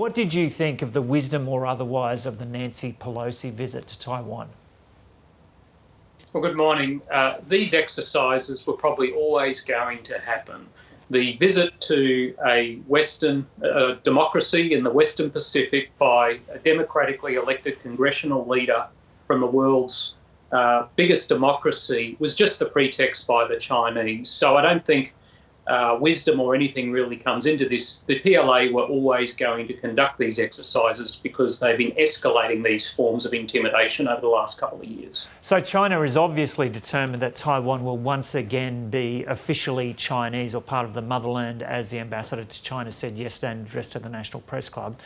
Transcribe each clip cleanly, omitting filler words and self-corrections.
What did you think of the wisdom or otherwise of the Nancy Pelosi visit to Taiwan? Well, good morning. These exercises were probably always going to happen. The visit to a Western democracy in the Western Pacific by a democratically elected congressional leader from the world's biggest democracy was just a pretext by the Chinese. So I don't think wisdom or anything really comes into this. The PLA were always going to conduct these exercises because they've been escalating these forms of intimidation over the last couple of years. So China is obviously determined that Taiwan will once again be officially Chinese or part of the motherland, as the ambassador to China said yesterday in an address to the National Press Club.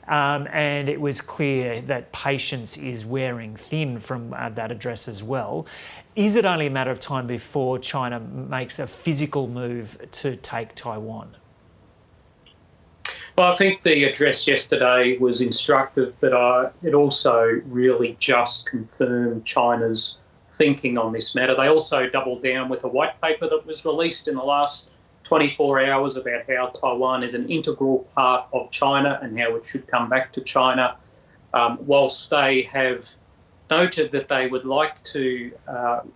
And it was clear that patience is wearing thin from that address as well. Is it only a matter of time before China makes a physical move to take Taiwan? Well, I think the address yesterday was instructive, but it also really just confirmed China's thinking on this matter. They also doubled down with a white paper that was released in the last 24 hours about how Taiwan is an integral part of China and how it should come back to China, whilst they have noted that they would like to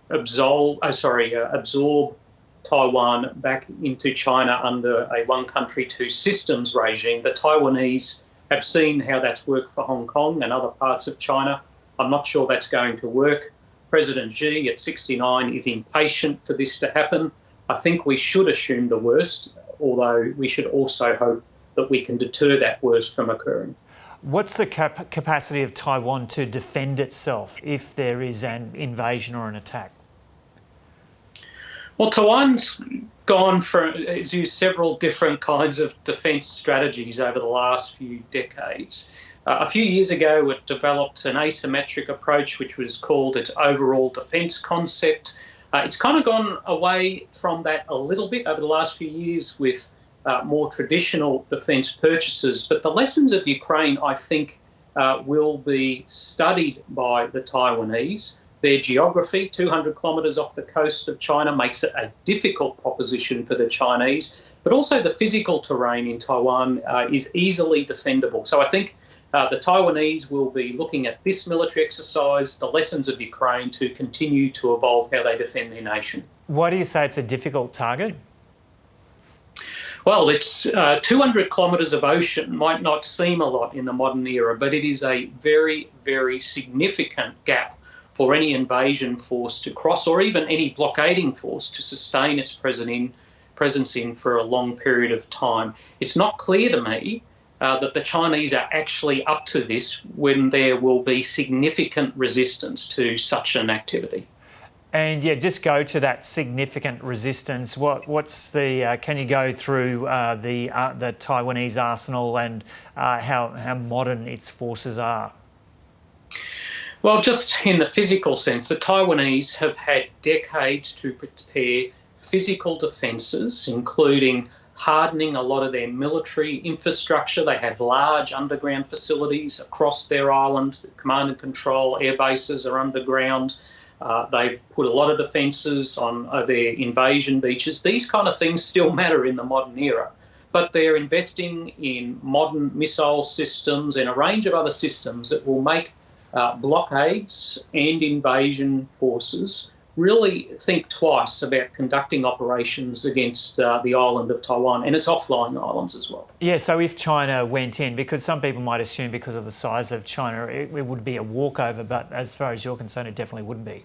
absorb Taiwan back into China under a one country, two systems regime. The Taiwanese have seen how that's worked for Hong Kong and other parts of China. I'm not sure that's going to work. President Xi at 69 is impatient for this to happen. I think we should assume the worst, although we should also hope that we can deter that worst from occurring. What's the capacity of Taiwan to defend itself if there is an invasion or an attack? Well, Taiwan's it's used several different kinds of defence strategies over the last few decades. A few years ago, it developed an asymmetric approach, which was called its overall defence concept. It's kind of gone away from that a little bit over the last few years with more traditional defence purchases. But the lessons of Ukraine, I think, will be studied by the Taiwanese. Their geography, 200 kilometres off the coast of China, makes it a difficult proposition for the Chinese. But also the physical terrain in Taiwan is easily defendable. So I think the Taiwanese will be looking at this military exercise, the lessons of Ukraine, to continue to evolve how they defend their nation. Why do you say it's a difficult target? Well, it's 200 kilometres of ocean might not seem a lot in the modern era, but it is a very, very significant gap for any invasion force to cross, or even any blockading force to sustain its presence in for a long period of time. It's not clear to me that the Chinese are actually up to this when there will be significant resistance to such an activity. And yeah, just go to that significant resistance. What's the? Can you go through the Taiwanese arsenal and how modern its forces are? Well, just in the physical sense, the Taiwanese have had decades to prepare physical defences, including hardening a lot of their military infrastructure. They have large underground facilities across their island. The command and control air bases are underground. They've put a lot of defences on their invasion beaches. These kind of things still matter in the modern era, but they're investing in modern missile systems and a range of other systems that will make blockades and invasion forces really think twice about conducting operations against the island of Taiwan and its offlying islands as well. Yeah, so if China went in, because some people might assume because of the size of China it would be a walkover, but as far as you're concerned, it definitely wouldn't be.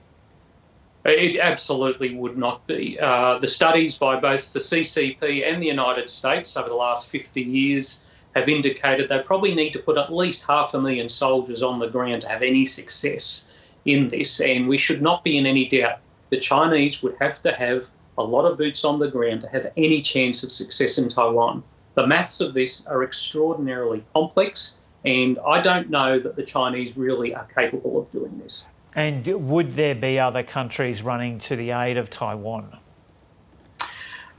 It absolutely would not be. The studies by both the CCP and the United States over the last 50 years have indicated they probably need to put at least 500,000 soldiers on the ground to have any success in this, and we should not be in any doubt the Chinese would have to have a lot of boots on the ground to have any chance of success in Taiwan. The maths of this are extraordinarily complex, and I don't know that the Chinese really are capable of doing this. And would there be other countries running to the aid of Taiwan?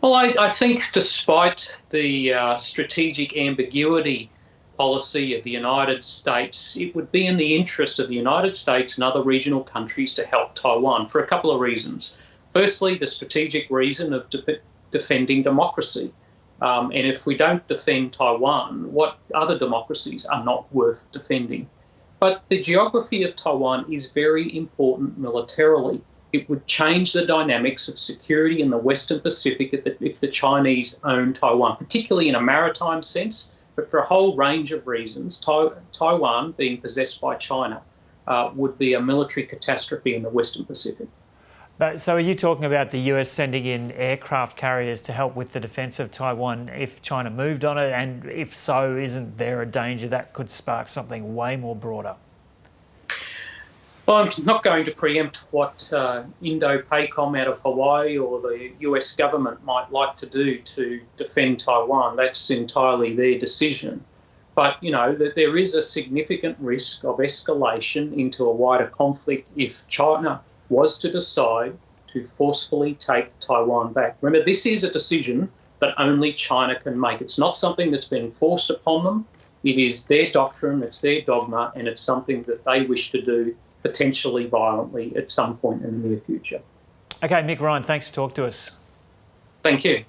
Well, I think despite the strategic ambiguity policy of the United States, it would be in the interest of the United States and other regional countries to help Taiwan for a couple of reasons. Firstly, the strategic reason of defending democracy. And if we don't defend Taiwan, what other democracies are not worth defending? But the geography of Taiwan is very important militarily. It would change the dynamics of security in the Western Pacific if the Chinese own Taiwan, particularly in a maritime sense, but for a whole range of reasons. Taiwan, being possessed by China, would be a military catastrophe in the Western Pacific. So are you talking about the US sending in aircraft carriers to help with the defence of Taiwan if China moved on it? And if so, isn't there a danger that could spark something way more broader? Well, I'm not going to preempt what Indo-PACOM out of Hawaii or the US government might like to do to defend Taiwan. That's entirely their decision. But, that there is a significant risk of escalation into a wider conflict if China was to decide to forcefully take Taiwan back. Remember, this is a decision that only China can make. It's not something that's been forced upon them. It is their doctrine, it's their dogma, and it's something that they wish to do potentially violently at some point in the near future. Okay, Mick Ryan, thanks for talking to us. Thank you.